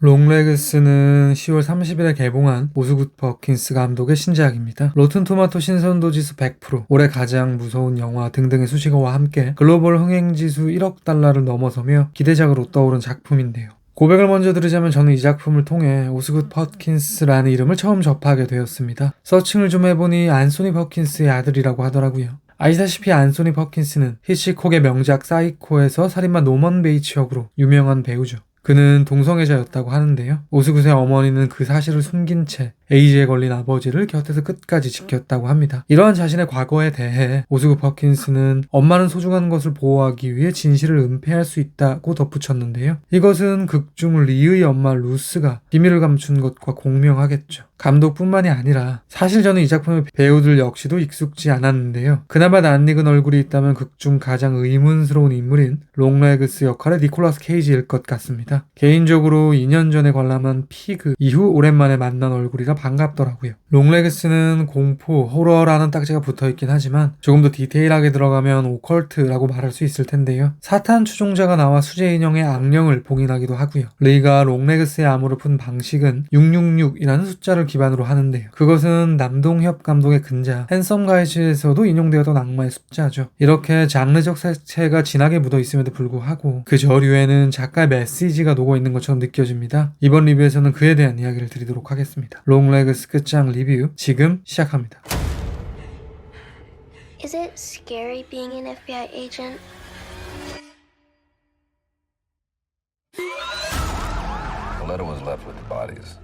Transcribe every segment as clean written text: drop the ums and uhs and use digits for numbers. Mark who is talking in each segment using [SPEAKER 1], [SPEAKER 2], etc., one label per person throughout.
[SPEAKER 1] 롱레그스는 10월 30일에 개봉한 오스굿 버킨스 감독의 신작입니다. 로튼 토마토 신선도 지수 100%, 올해 가장 무서운 영화 등등의 수식어와 함께 글로벌 흥행지수 1억 달러를 넘어서며 기대작으로 떠오른 작품인데요. 고백을 먼저 드리자면 저는 이 작품을 통해 오스굿 버킨스라는 이름을 처음 접하게 되었습니다. 서칭을 좀 해보니 안소니 버킨스의 아들이라고 하더라고요. 아시다시피 안소니 버킨스는 히치콕의 명작 사이코에서 살인마 노먼 베이츠 역으로 유명한 배우죠. 그는 동성애자였다고 하는데요. 오스굿의 어머니는 그 사실을 숨긴 채 에이즈에 걸린 아버지를 곁에서 끝까지 지켰다고 합니다. 이러한 자신의 과거에 대해 오스굿 버킨스는 엄마는 소중한 것을 보호하기 위해 진실을 은폐할 수 있다고 덧붙였는데요. 이것은 극중 리의 엄마 루스가 비밀을 감춘 것과 공명하겠죠. 감독뿐만이 아니라 사실 저는 이 작품의 배우들 역시도 익숙지 않았는데요. 그나마 낯익은 얼굴이 있다면 극중 가장 의문스러운 인물인 롱레그스 역할의 니콜라스 케이지일 것 같습니다. 개인적으로 2년 전에 관람한 피그 이후 오랜만에 만난 얼굴이라 반갑더라고요. 롱레그스는 공포, 호러라는 딱지가 붙어있긴 하지만 조금 더 디테일하게 들어가면 오컬트라고 말할 수 있을 텐데요. 사탄 추종자가 나와 수제 인형의 악령을 봉인하기도 하고요. 리가 롱레그스의 암호를 푼 방식은 666이라는 숫자를 기반으로 하는데요. 그것은 남동협 감독의 근작 핸섬 가이즈에서도 인용되었던 악마의 숫자죠. 이렇게 장르적 색채가 진하게 묻어있음에도 불구하고 그 저류에는 작가의 메시지가 녹아있는 것처럼 느껴집니다. 이번 리뷰에서는 그에 대한 이야기를 드리도록 하겠습니다. 롱레그스 끝장 리뷰 지금 시작합니다.
[SPEAKER 2] Is it scary being an FBI agent?
[SPEAKER 3] The letter was left with the bodies.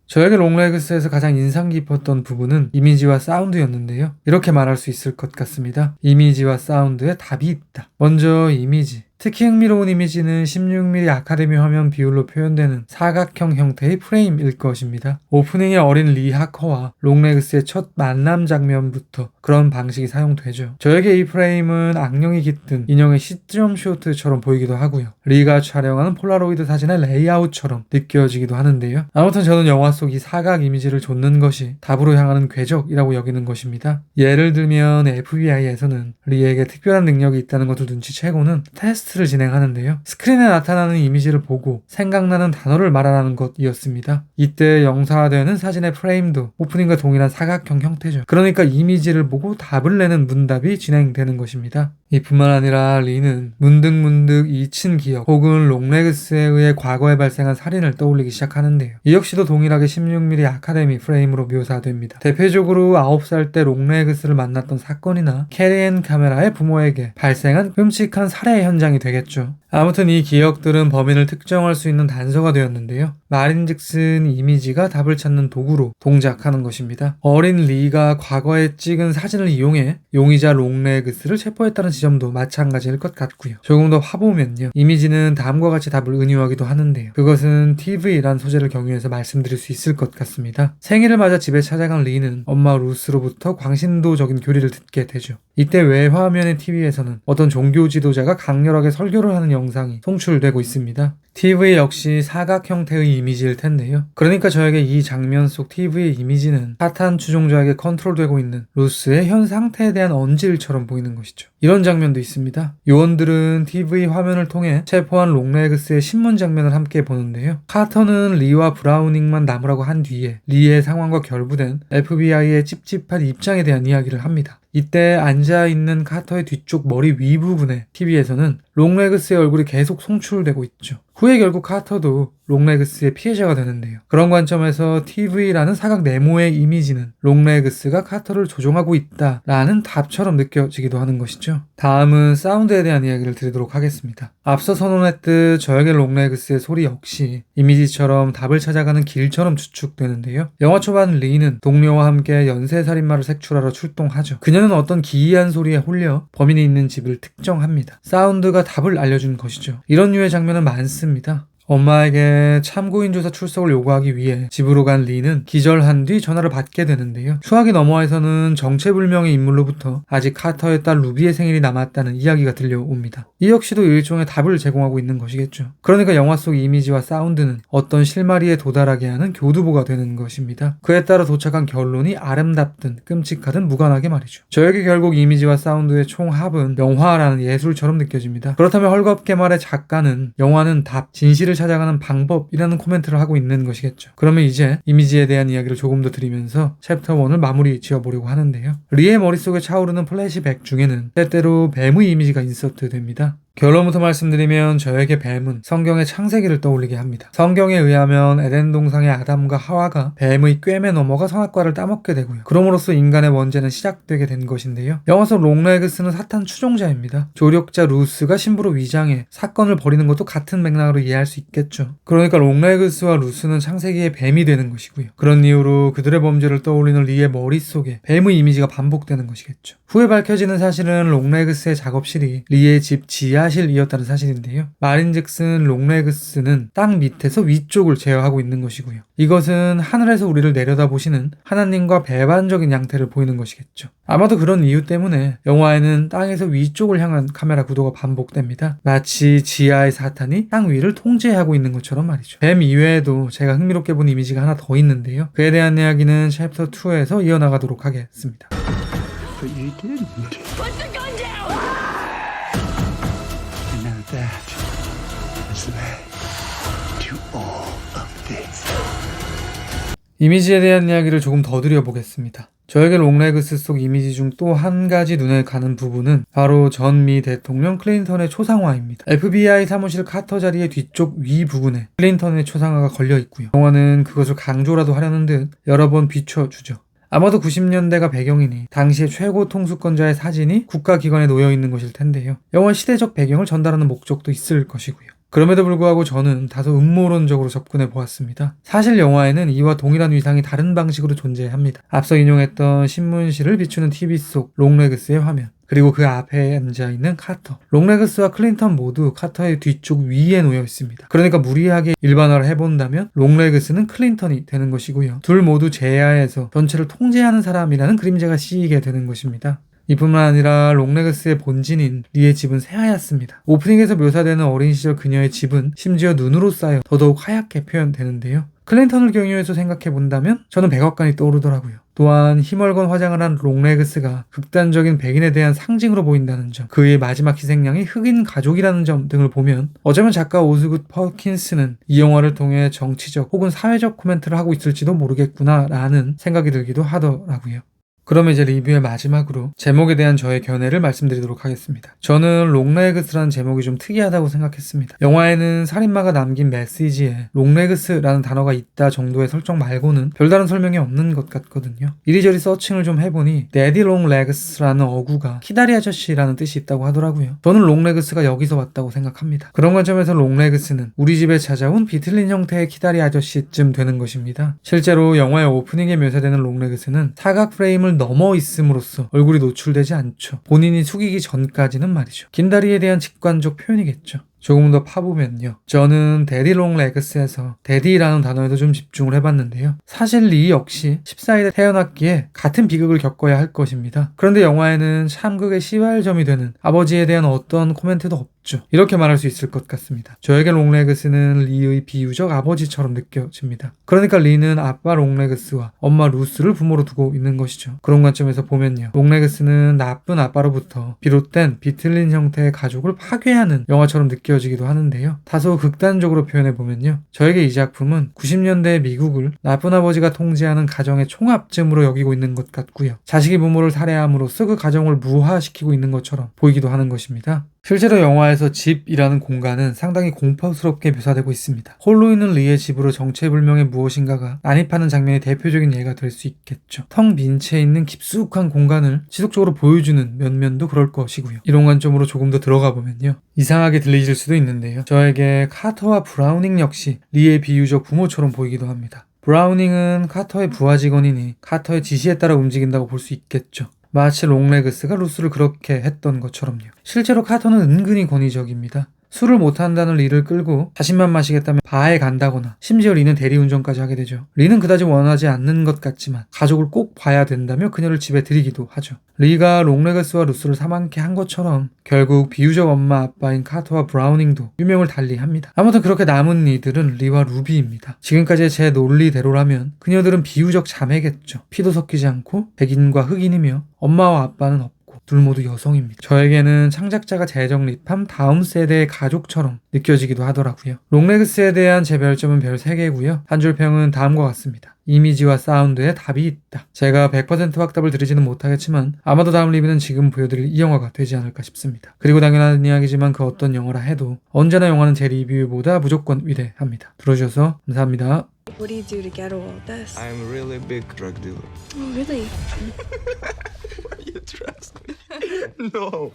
[SPEAKER 1] 저에게 롱레그스에서 가장 인상 깊었던 부분은 이미지와 사운드였는데요. 이렇게 말할 수 있을 것 같습니다. 이미지와 사운드에 답이 있다. 먼저 이미지. 특히 흥미로운 이미지는 16mm 아카데미 화면 비율로 표현되는 사각형 형태의 프레임일 것입니다. 오프닝의 어린 리 하커와 롱레그스의 첫 만남 장면부터 그런 방식이 사용되죠. 저에게 이 프레임은 악령이 깃든 인형의 시점 쇼트처럼 보이기도 하고요. 리가 촬영하는 폴라로이드 사진의 레이아웃처럼 느껴지기도 하는데요. 아무튼 저는 영화 속 이 사각 이미지를 좇는 것이 답으로 향하는 궤적이라고 여기는 것입니다. 예를 들면 FBI에서는 리에게 특별한 능력이 있다는 것을 눈치채고는 테스트를 진행하는데요. 스크린에 나타나는 이미지를 보고 생각나는 단어를 말하라는 것이었습니다. 이때 영사되는 사진의 프레임도 오프닝과 동일한 사각형 형태죠. 그러니까 이미지를 보고 답을 내는 문답이 진행되는 것입니다. 이뿐만 아니라 리는 문득문득 잊힌 기억 혹은 롱레그스에 의해 과거에 발생한 살인을 떠올리기 시작하는데요. 이 역시도 동일하게 16mm 아카데미 프레임으로 묘사됩니다. 대표적으로 9살 때 롱레그스를 만났던 사건이나 캐리앤 카메라의 부모에게 발생한 끔찍한 살해 현장이 되겠죠. 아무튼 이 기억들은 범인을 특정할 수 있는 단서가 되었는데요. 말인즉슨 이미지가 답을 찾는 도구로 동작하는 것입니다. 어린 리가 과거에 찍은 사진을 이용해 용의자 롱레그스를 체포했다는 지점도 마찬가지일 것 같고요. 조금 더 파보면요. 이미지는 다음과 같이 답을 은유하기도 하는데요. 그것은 TV란 소재를 경유해서 말씀드릴 수 있을 것 같습니다. 생일을 맞아 집에 찾아간 리는 엄마 루스로부터 광신도적인 교리를 듣게 되죠. 이때 외화면의 TV에서는 어떤 종교 지도자가 강렬하게 설교를 하는 영상이 송출되고 있습니다. TV 역시 사각 형태의 이미지일 텐데요. 그러니까 저에게 이 장면 속 TV의 이미지는 사탄 추종자에게 컨트롤되고 있는 루스의 현 상태에 대한 언질처럼 보이는 것이죠. 이런 장면도 있습니다. 요원들은 TV 화면을 통해 체포한 롱레그스의 신문 장면을 함께 보는데요. 카터는 리와 브라우닝만 남으라고 한 뒤에 리의 상황과 결부된 FBI의 찝찝한 입장에 대한 이야기를 합니다. 이때 앉아있는 카터의 뒤쪽 머리 위 부분에 TV에서는 롱레그스의 얼굴이 계속 송출되고 있죠. 후에 결국 카터도 롱레그스의 피해자가 되는데요. 그런 관점에서 TV라는 사각 네모의 이미지는 롱레그스가 카터를 조종하고 있다라는 답처럼 느껴지기도 하는 것이죠. 다음은 사운드에 대한 이야기를 드리도록 하겠습니다. 앞서 선언했듯 저에게 롱레그스의 소리 역시 이미지처럼 답을 찾아가는 길처럼 추측되는데요. 영화 초반 리는 동료와 함께 연쇄살인마를 색출하러 출동하죠. 그녀는 어떤 기이한 소리에 홀려 범인이 있는 집을 특정합니다. 사운드가 답을 알려준 것이죠. 이런 류의 장면은 많습니다. 엄마에게 참고인 조사 출석을 요구하기 위해 집으로 간 리는 기절한 뒤 전화를 받게 되는데요. 추하기 너머에서는 정체불명의 인물로부터 아직 카터의 딸 루비의 생일이 남았다는 이야기가 들려옵니다. 이 역시도 일종의 답을 제공하고 있는 것이겠죠. 그러니까 영화 속 이미지와 사운드는 어떤 실마리에 도달하게 하는 교두보가 되는 것입니다. 그에 따라 도착한 결론이 아름답든 끔찍하든 무관하게 말이죠. 저에게 결국 이미지와 사운드의 총합은 영화라는 예술처럼 느껴집니다. 그렇다면 헐겁게 말해 작가는 영화는 답, 진실을 이미지를 찾아가는 방법이라는 코멘트를 하고 있는 것이겠죠. 그러면 이제 이미지에 대한 이야기를 조금 더 드리면서 챕터 1을 마무리 지어보려고 하는데요. 리의 머릿속에 차오르는 플래시백 중에는 때때로 뱀의 이미지가 인서트 됩니다. 결론부터 말씀드리면 저에게 뱀은 성경의 창세기를 떠올리게 합니다. 성경에 의하면 에덴 동상의 아담과 하와가 뱀의 꿰매 넘어가 선악과를 따먹게 되고요. 그럼으로써 인간의 원죄는 시작되게 된 것인데요. 영화 속 롱레그스는 사탄 추종자입니다. 조력자 루스가 신부로 위장해 사건을 벌이는 것도 같은 맥락으로 이해할 수 있겠죠. 그러니까 롱레그스와 루스는 창세기의 뱀이 되는 것이고요. 그런 이유로 그들의 범죄를 떠올리는 리의 머릿속에 뱀의 이미지가 반복되는 것이겠죠. 후에 밝혀지는 사실은 롱레그스의 작업실이 리의 집 지하실이었다는 사실인데요. 말인즉슨 롱레그스는 땅 밑에서 위쪽을 제어하고 있는 것이고요. 이것은 하늘에서 우리를 내려다보시는 하나님과 배반적인 양태를 보이는 것이겠죠. 아마도 그런 이유 때문에 영화에는 땅에서 위쪽을 향한 카메라 구도가 반복됩니다. 마치 지하의 사탄이 땅 위를 통제하고 있는 것처럼 말이죠. 뱀 이외에도 제가 흥미롭게 본 이미지가 하나 더 있는데요. 그에 대한 이야기는 챕터 2에서 이어나가도록 하겠습니다.
[SPEAKER 4] But you didn't. Put the gun down! And now that is led to all of this.
[SPEAKER 1] 이미지에 대한 이야기를 조금 더 드려보겠습니다. 저에게 롱레그스 속 이미지 중 또 한 가지 눈에 가는 부분은 바로 전 미 대통령 클린턴의 초상화입니다. FBI 사무실 카터 자리의 뒤쪽 위 부분에 클린턴의 초상화가 걸려 있고요. 영화는 그것을 강조라도 하려는 듯 여러 번 비춰주죠. 아마도 90년대가 배경이니 당시의 최고 통수권자의 사진이 국가기관에 놓여 있는 것일 텐데요. 영화의 시대적 배경을 전달하는 목적도 있을 것이고요. 그럼에도 불구하고 저는 다소 음모론적으로 접근해 보았습니다. 사실 영화에는 이와 동일한 위상이 다른 방식으로 존재합니다. 앞서 인용했던 신문실을 비추는 TV 속 롱레그스의 화면, 그리고 그 앞에 앉아있는 카터. 롱레그스와 클린턴 모두 카터의 뒤쪽 위에 놓여 있습니다. 그러니까 무리하게 일반화를 해본다면 롱레그스는 클린턴이 되는 것이고요. 둘 모두 제야에서 전체를 통제하는 사람이라는 그림자가 씌이게 되는 것입니다. 이뿐만 아니라 롱레그스의 본진인 리의 집은 새하얗습니다. 오프닝에서 묘사되는 어린 시절 그녀의 집은 심지어 눈으로 쌓여 더더욱 하얗게 표현되는데요. 클린턴을 경유해서 생각해본다면 저는 백악관이 떠오르더라고요. 또한 희멀건 화장을 한 롱레그스가 극단적인 백인에 대한 상징으로 보인다는 점, 그의 마지막 희생양이 흑인 가족이라는 점 등을 보면 어쩌면 작가 오스굿 퍼킨스는 이 영화를 통해 정치적 혹은 사회적 코멘트를 하고 있을지도 모르겠구나라는 생각이 들기도 하더라고요. 그럼 이제 리뷰의 마지막으로 제목에 대한 저의 견해를 말씀드리도록 하겠습니다. 저는 롱레그스라는 제목이 좀 특이하다고 생각했습니다. 영화에는 살인마가 남긴 메시지에 롱레그스라는 단어가 있다 정도의 설정 말고는 별다른 설명이 없는 것 같거든요. 이리저리 서칭을 좀 해보니 데디 롱레그스라는 어구가 키다리 아저씨라는 뜻이 있다고 하더라고요. 저는 롱레그스가 여기서 왔다고 생각합니다. 그런 관점에서 롱레그스는 우리 집에 찾아온 비틀린 형태의 키다리 아저씨쯤 되는 것입니다. 실제로 영화의 오프닝에 묘사되는 롱레그스는 사각 프레임을 넘어 있음으로써 얼굴이 노출되지 않죠. 본인이 숙이기 전까지는 말이죠. 긴 다리에 대한 직관적 표현이겠죠. 조금 더 파보면요. 저는 데디 롱레그스에서 데디라는 단어에도 좀 집중을 해봤는데요. 사실 리 역시 14일에 태어났기에 같은 비극을 겪어야 할 것입니다. 그런데 영화에는 참극의 시발점이 되는 아버지에 대한 어떤 코멘트도 없죠. 이렇게 말할 수 있을 것 같습니다. 저에게 롱레그스는 리의 비유적 아버지처럼 느껴집니다. 그러니까 리는 아빠 롱레그스와 엄마 루스를 부모로 두고 있는 것이죠. 그런 관점에서 보면요. 롱레그스는 나쁜 아빠로부터 비롯된 비틀린 형태의 가족을 파괴하는 영화처럼 느껴지기도 하는데요. 다소 극단적으로 표현해보면요. 저에게 이 작품은 90년대 미국을 나쁜 아버지가 통제하는 가정의 총합점으로 여기고 있는 것 같고요. 자식이 부모를 살해함으로써 그 가정을 무화시키고 있는 것처럼 보이기도 하는 것입니다. 실제로 영화에서 집이라는 공간은 상당히 공포스럽게 묘사되고 있습니다. 홀로 있는 리의 집으로 정체불명의 무엇인가가 난입하는 장면이 대표적인 예가 될 수 있겠죠. 텅 빈 채 있는 깊숙한 공간을 지속적으로 보여주는 면면도 그럴 것이고요. 이런 관점으로 조금 더 들어가 보면요. 이상하게 들리실 수도 있는데요. 저에게 카터와 브라우닝 역시 리의 비유적 부모처럼 보이기도 합니다. 브라우닝은 카터의 부하 직원이니 카터의 지시에 따라 움직인다고 볼 수 있겠죠. 마치 롱레그스가 루스를 그렇게 했던 것처럼요. 실제로 카터는 은근히 권위적입니다. 술을 못한다는 리를 끌고 자신만 마시겠다면 바에 간다거나 심지어 리는 대리운전까지 하게 되죠. 리는 그다지 원하지 않는 것 같지만 가족을 꼭 봐야 된다며 그녀를 집에 들이기도 하죠. 리가 롱레그스와 루스를 사망케 한 것처럼 결국 비유적 엄마 아빠인 카터와 브라우닝도 유명을 달리합니다. 아무튼 그렇게 남은 이들은 리와 루비입니다. 지금까지의 제 논리대로라면 그녀들은 비유적 자매겠죠. 피도 섞이지 않고 백인과 흑인이며 엄마와 아빠는 없고 남자고 둘 모두 여성입니다. 저에게는 창작자가 재정립한 다음 세대의 가족처럼 느껴지기도 하더라고요. 롱레그스에 대한 제 별점은 별 3개고요. 한 줄 평은 다음과 같습니다. 이미지와 사운드에 답이 있다. 제가 100% 확답을 드리지는 못하겠지만 아마도 다음 리뷰는 지금 보여드릴 이 영화가 되지 않을까 싶습니다. 그리고 당연한 이야기지만 그 어떤 영화라 해도 언제나 영화는 제 리뷰보다 무조건 위대합니다. 들어주셔서 감사합니다.
[SPEAKER 5] What do you do to get all this?
[SPEAKER 6] I'm a really big drug dealer.
[SPEAKER 5] Oh, really?
[SPEAKER 6] You trust me? No.